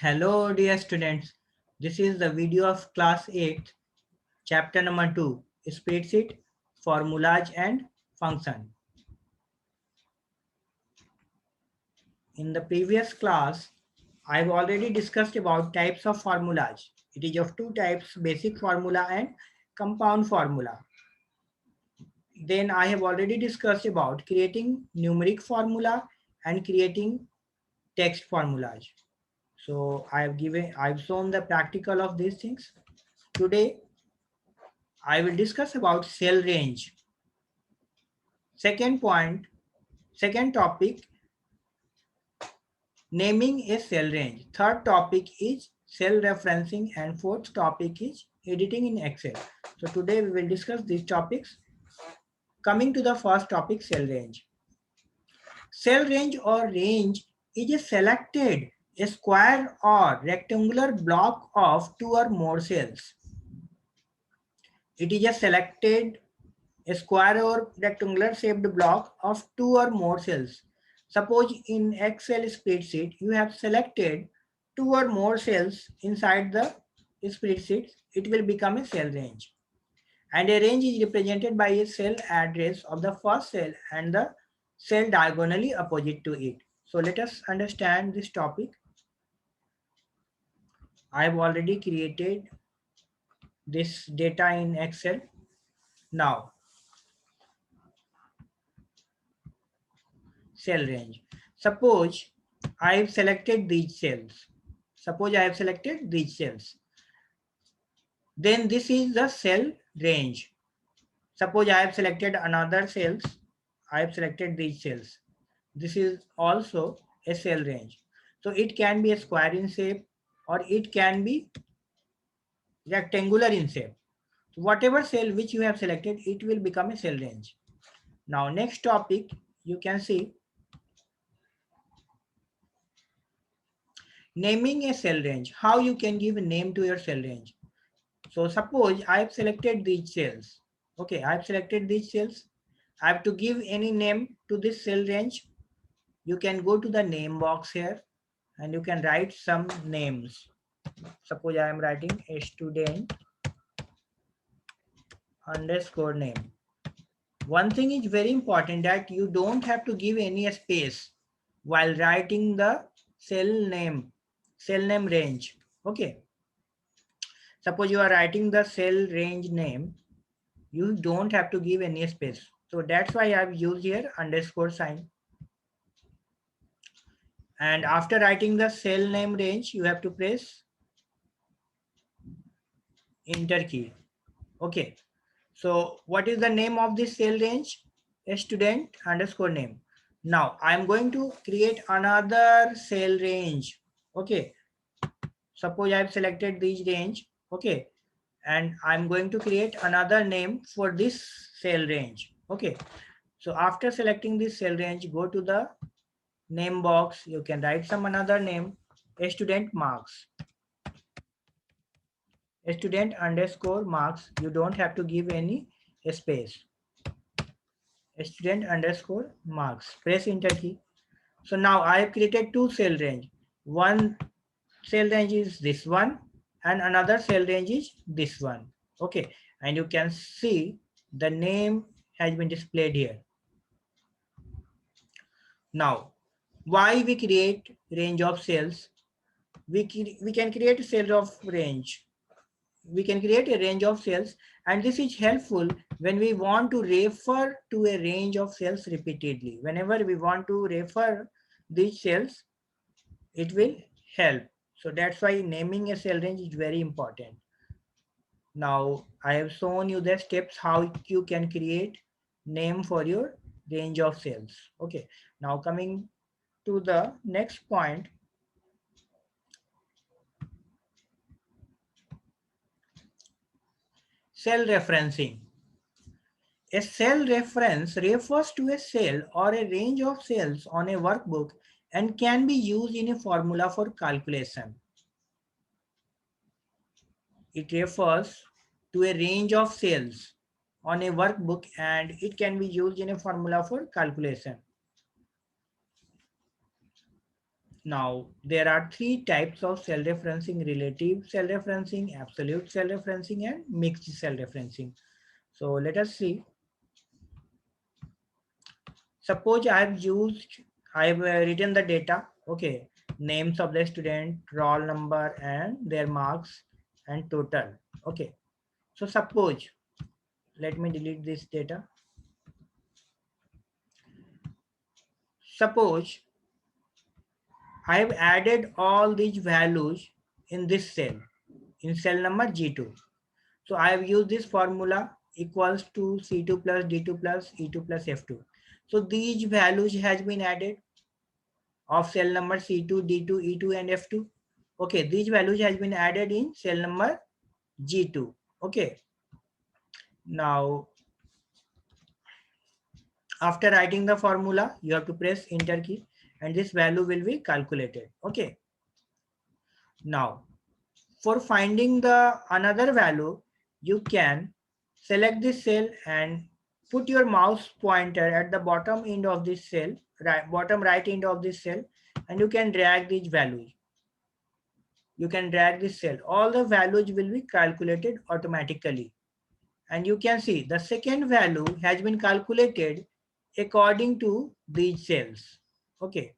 Hello dear students, this is the video of class 8, chapter number 2, spreadsheet, formulas and function. In the previous class, I've already discussed about types of formulas. It is of two types, basic formula and compound formula. Then I have already discussed about creating numeric formula and creating text formulas. So I've shown the practical of these things. Today I will discuss about cell range. Second point, second topic, naming a cell range. Third topic is cell referencing and fourth topic is editing in Excel. So today we will discuss these topics. Coming to the first topic, cell range. Cell range or range is a selected a square or rectangular block of two or more cells. It is a selected a square or rectangular shaped block of two or more cells. Suppose in Excel spreadsheet, you have selected two or more cells inside the spreadsheet, it will become a cell range. And a range is represented by a cell address of the first cell and the cell diagonally opposite to it. So let us understand this topic. I have already created this data in Excel. Now, cell range. Suppose I have selected these cells. Suppose I have selected these cells. Then this is the cell range. Suppose I have selected another cells. I have selected these cells. This is also a cell range. So it can be a square in shape or it can be rectangular in shape. So whatever cell which you have selected, it will become a cell range. Now next topic, you can see naming a cell range. How you can give a name to your cell range. So suppose I've selected these cells. Okay, I've selected these cells. I have to give any name to this cell range. You can go to the name box here and you can write some names. Suppose I am writing a student underscore name. One thing is very important that you don't have to give any space while writing the cell name range. Okay. Suppose you are writing the cell range name, you don't have to give any space. So that's why I've used here underscore sign. And after writing the cell name range, you have to press enter key. Okay. So what is the name of this cell range? A student underscore name. Now I'm going to create another cell range. Okay. Suppose I've selected this range. Okay. And I'm going to create another name for this cell range. Okay. So after selecting this cell range, go to the name box. You can write some another name, a student marks. A student underscore marks. You don't have to give any space. A student underscore marks. Press enter key. So now I have created two cell range. One cell range is this one and another cell range is this one. Okay. And you can see the name has been displayed here. Now, why we create range of cells? We can create a cell of range. We can create a range of cells, and this is helpful when we want to refer to a range of cells repeatedly. Whenever we want to refer these cells, it will help. So that's why naming a cell range is very important. Now I have shown you the steps how you can create name for your range of cells. Okay. Now coming to the next point, cell referencing. A cell reference refers to a cell or a range of cells on a workbook and can be used in a formula for calculation. It refers to a range of cells on a workbook and it can be used in a formula for calculation. Now, there are three types of cell referencing: relative cell referencing, absolute cell referencing, and mixed cell referencing. So let us see. Suppose I have written the data, okay, names of the student, roll number, and their marks and total. Okay. So suppose, let me delete this data. Suppose I have added all these values in this cell, in cell number G2. So I have used this formula equals to C2 plus D2 plus E2 plus F2. So these values has been added of cell number C2, D2, E2 and F2. Okay, these values has been added in cell number G2. Okay, now after writing the formula, you have to press enter key and this value will be calculated. Okay, now for finding the another value, you can select this cell and put your mouse pointer at the bottom end of this cell, bottom right end of this cell, and you can drag these values. You can drag this cell. All the values will be calculated automatically. And you can see the second value has been calculated according to these cells. Okay.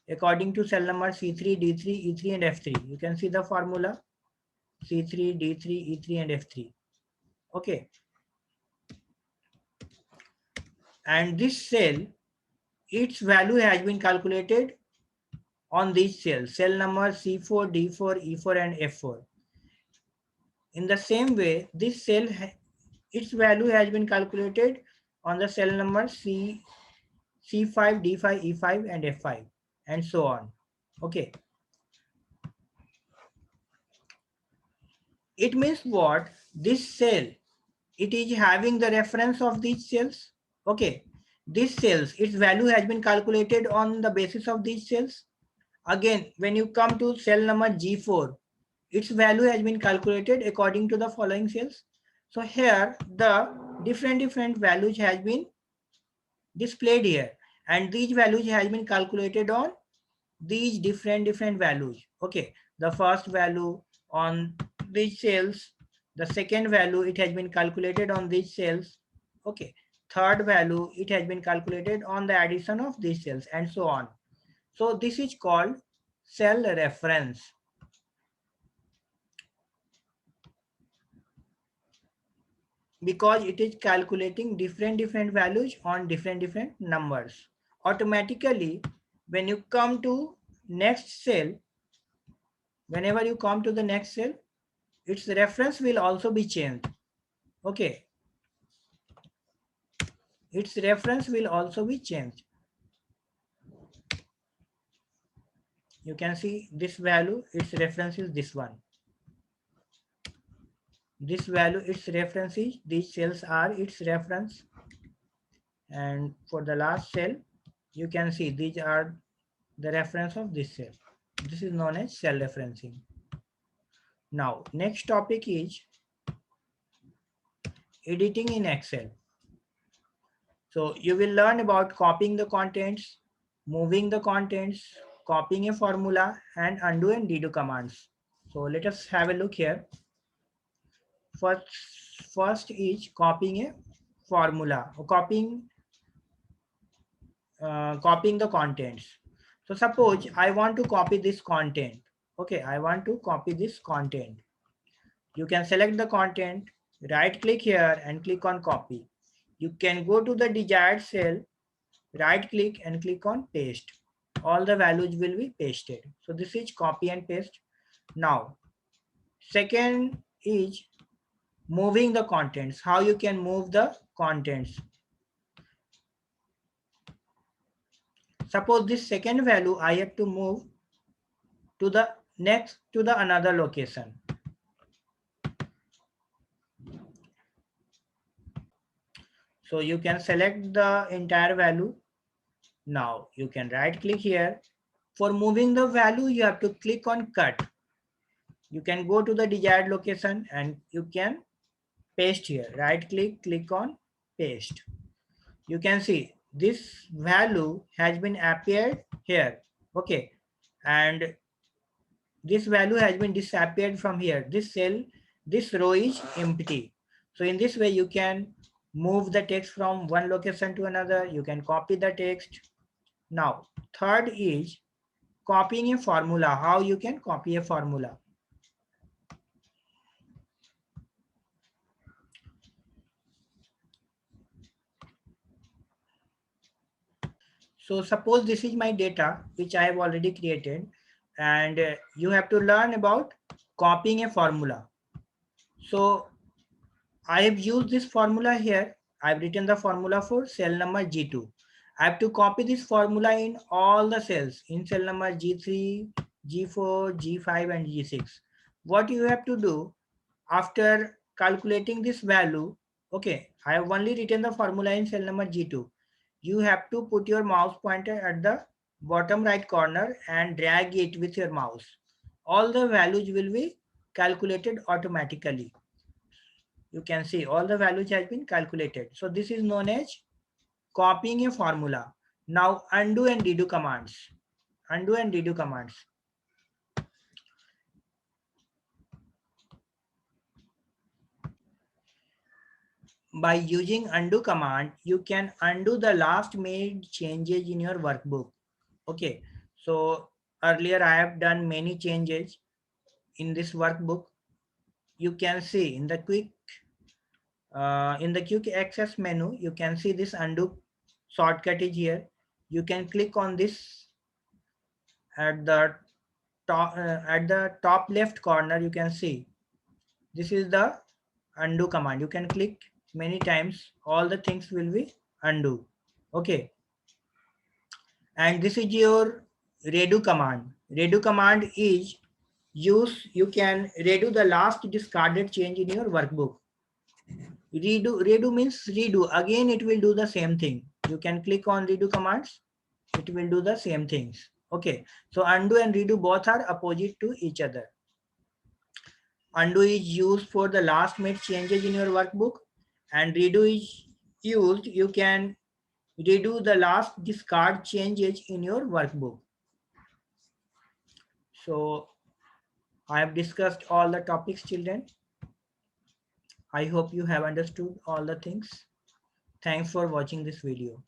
According to cell number C3, D3, E3, and F3. You can see the formula C3, D3, E3, and F3. Okay. And this cell, its value has been calculated on these cells, cell number C4, D4, E4, and F4. In the same way, this cell, its value has been calculated on the cell number C5, D5, E5, and F5, and so on. Okay. It means what? This cell, it is having the reference of these cells. Okay. These cells, its value has been calculated on the basis of these cells. Again, when you come to cell number G4, its value has been calculated according to the following cells. So here the different values has been displayed here, and these values has been calculated on these different values. Okay, the first value on these cells, the second value it has been calculated on these cells. Okay, third value it has been calculated on the addition of these cells, and so on. So this is called cell reference. Because it is calculating different values on different numbers. Automatically, when you come to next cell, whenever you come to the next cell, its reference will also be changed. Okay, its reference will also be changed. You can see this value, its reference is this one. This value, its reference is, these cells are its reference. And for the last cell, you can see these are the reference of this cell. This is known as cell referencing. Now, next topic is editing in Excel. So you will learn about copying the contents, moving the contents, copying a formula, and undo and redo commands. So let us have a look here. First is copying a formula, or copying the contents. So suppose I want to copy this content. Okay, I want to copy this content. You can select the content, right click here and click on copy. You can go to the desired cell, right click and click on paste. All the values will be pasted. So this is copy and paste. Now, second is moving the contents. How you can move the contents. Suppose this second value I have to move to the next to the another location. So you can select the entire value. Now you can right click here. For moving the value, you have to click on cut. You can go to the desired location and you can paste here. Right click, click on paste. You can see this value has been appeared here. Okay. and this value has been disappeared from here. This cell, this row is empty. So in this way, you can move the text from one location to another. You can copy the text. Now, third is copying a formula. How you can copy a formula? So suppose this is my data, which I have already created, and you have to learn about copying a formula. So I have used this formula here. I've written the formula for cell number G2. I have to copy this formula in all the cells in cell number G3, G4, G5 and G6. What you have to do after calculating this value, okay, I have only written the formula in cell number G2. You have to put your mouse pointer at the bottom right corner and drag it with your mouse. All the values will be calculated automatically. You can see all the values has been calculated. So this is known as copying a formula. Now undo and redo commands. Undo and redo commands. By using undo command, you can undo the last made changes in your workbook. Okay, so earlier I have done many changes in this workbook. You can see in the quick access menu, you can see this undo shortcut is here. You can click on this at the top left corner. You can see this is the undo command. You can click many times, all the things will be undo. Okay, and this is your redo command. Redo command is you can redo the last discarded change in your workbook. Redo means redo again, it will do the same thing. You can click on redo commands, it will do the same things. Okay, so undo and redo both are opposite to each other. Undo is used for the last made changes in your workbook, and redo is used, you can redo the last discard changes in your workbook. So I have discussed all the topics, children. I hope you have understood all the things. Thanks for watching this video.